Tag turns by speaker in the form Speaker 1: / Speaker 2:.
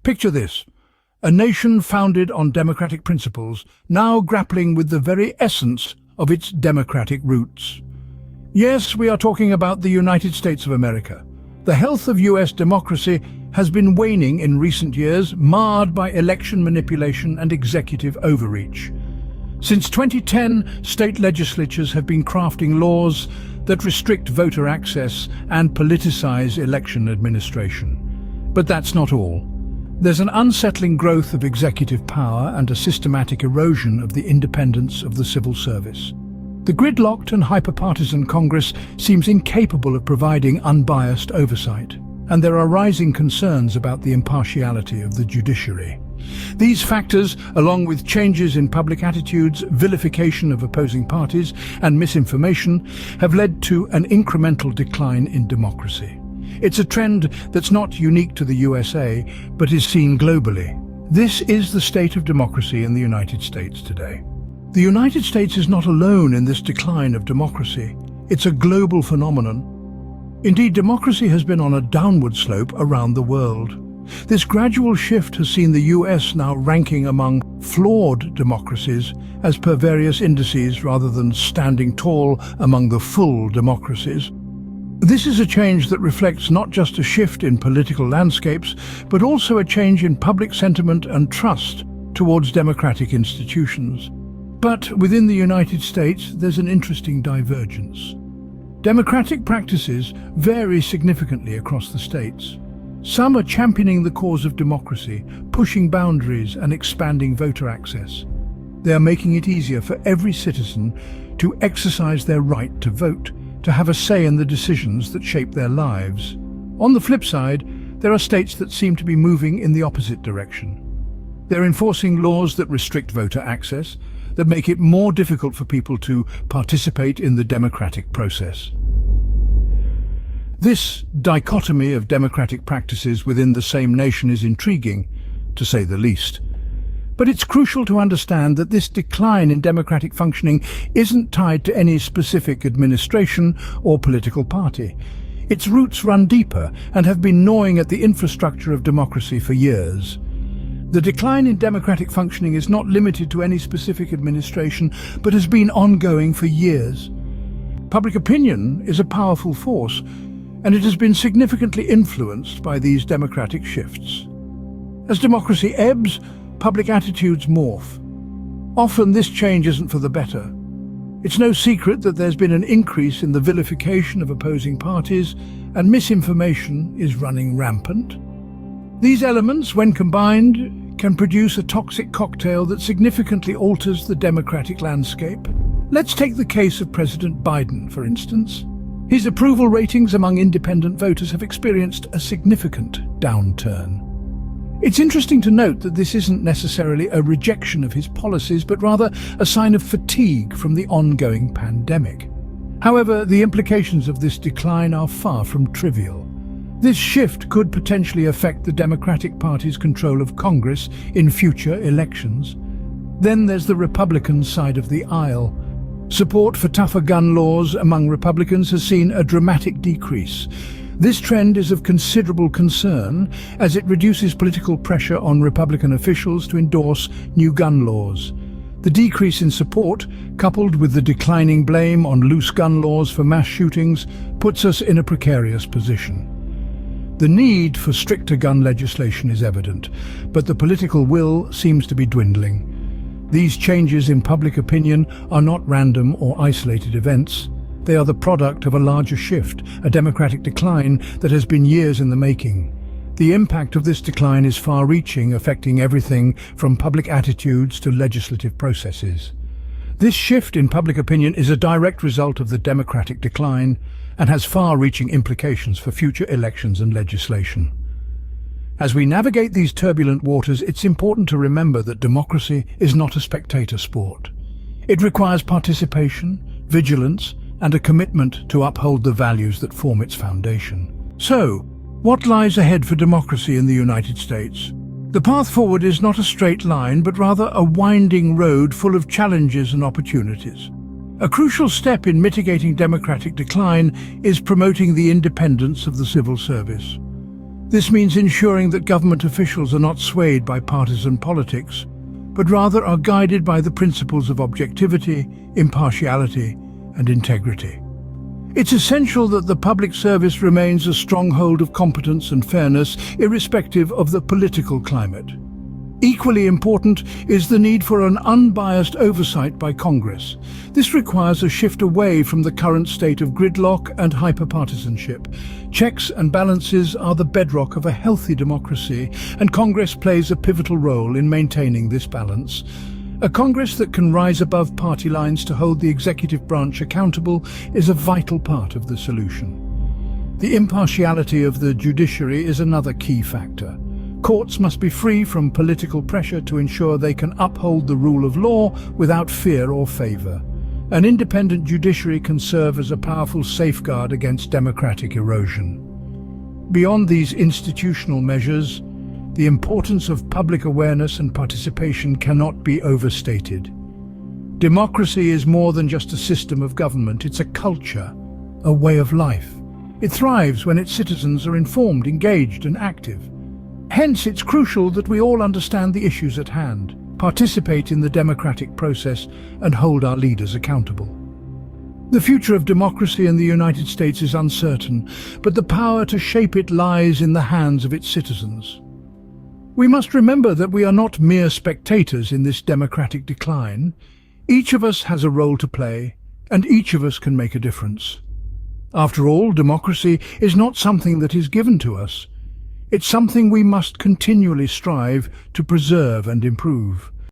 Speaker 1: Picture this: a nation founded on democratic principles, now grappling with the very essence of its democratic roots. Yes, we are talking about the United States of America. The health of US democracy has been waning in recent years, marred by election manipulation and executive overreach. Since 2010, state legislatures have been crafting laws that restrict voter access and politicize election administration. But that's not all. There's an unsettling growth of executive power and a systematic erosion of the independence of the civil service. The gridlocked and hyper-partisan Congress seems incapable of providing unbiased oversight, and there are rising concerns about the impartiality of the judiciary. These factors, along with changes in public attitudes, vilification of opposing parties, and misinformation, have led to an incremental decline in democracy. It's a trend that's not unique to the USA, but is seen globally. This is the state of democracy in the United States today. The United States is not alone in this decline of democracy. It's a global phenomenon. Indeed, democracy has been on a downward slope around the world. This gradual shift has seen the US now ranking among flawed democracies as per various indices rather than standing tall among the full democracies. This is a change that reflects not just a shift in political landscapes, but also a change in public sentiment and trust towards democratic institutions. But within the United States, there's an interesting divergence. Democratic practices vary significantly across the states. Some are championing the cause of democracy, pushing boundaries and expanding voter access. They are making it easier for every citizen to exercise their right to vote, to have a say in the decisions that shape their lives. On the flip side, there are states that seem to be moving in the opposite direction. They're enforcing laws that restrict voter access, that make it more difficult for people to participate in the democratic process. This dichotomy of democratic practices within the same nation is intriguing, to say the least. But it's crucial to understand that this decline in democratic functioning isn't tied to any specific administration or political party. Its roots run deeper and have been gnawing at the infrastructure of democracy for years. The decline in democratic functioning is not limited to any specific administration, but has been ongoing for years. Public opinion is a powerful force, and it has been significantly influenced by these democratic shifts. As democracy ebbs, public attitudes morph. Often this change isn't for the better. It's no secret that there's been an increase in the vilification of opposing parties, and misinformation is running rampant. These elements, when combined, can produce a toxic cocktail that significantly alters the democratic landscape. Let's take the case of President Biden, for instance. His approval ratings among independent voters have experienced a significant downturn. It's interesting to note that this isn't necessarily a rejection of his policies, but rather a sign of fatigue from the ongoing pandemic. However, the implications of this decline are far from trivial. This shift could potentially affect the Democratic Party's control of Congress in future elections. Then there's the Republican side of the aisle. Support for tougher gun laws among Republicans has seen a dramatic decrease. This trend is of considerable concern as it reduces political pressure on Republican officials to endorse new gun laws. The decrease in support, coupled with the declining blame on loose gun laws for mass shootings, puts us in a precarious position. The need for stricter gun legislation is evident, but the political will seems to be dwindling. These changes in public opinion are not random or isolated events. They are the product of a larger shift, a democratic decline that has been years in the making. The impact of this decline is far-reaching, affecting everything from public attitudes to legislative processes. This shift in public opinion is a direct result of the democratic decline and has far-reaching implications for future elections and legislation. As we navigate these turbulent waters, it's important to remember that democracy is not a spectator sport. It requires participation, vigilance, and a commitment to uphold the values that form its foundation. So, what lies ahead for democracy in the United States? The path forward is not a straight line, but rather a winding road full of challenges and opportunities. A crucial step in mitigating democratic decline is promoting the independence of the civil service. This means ensuring that government officials are not swayed by partisan politics, but rather are guided by the principles of objectivity, impartiality, and integrity. It's essential that the public service remains a stronghold of competence and fairness, irrespective of the political climate. Equally important is the need for an unbiased oversight by Congress. This requires a shift away from the current state of gridlock and hyperpartisanship. Checks and balances are the bedrock of a healthy democracy, and Congress plays a pivotal role in maintaining this balance. A Congress that can rise above party lines to hold the executive branch accountable is a vital part of the solution. The impartiality of the judiciary is another key factor. Courts must be free from political pressure to ensure they can uphold the rule of law without fear or favor. An independent judiciary can serve as a powerful safeguard against democratic erosion. Beyond these institutional measures, the importance of public awareness and participation cannot be overstated. Democracy is more than just a system of government, it's a culture, a way of life. It thrives when its citizens are informed, engaged, and active. Hence, it's crucial that we all understand the issues at hand, participate in the democratic process, and hold our leaders accountable. The future of democracy in the United States is uncertain, but the power to shape it lies in the hands of its citizens. We must remember that we are not mere spectators in this democratic decline. Each of us has a role to play, and each of us can make a difference. After all, democracy is not something that is given to us. It's something we must continually strive to preserve and improve.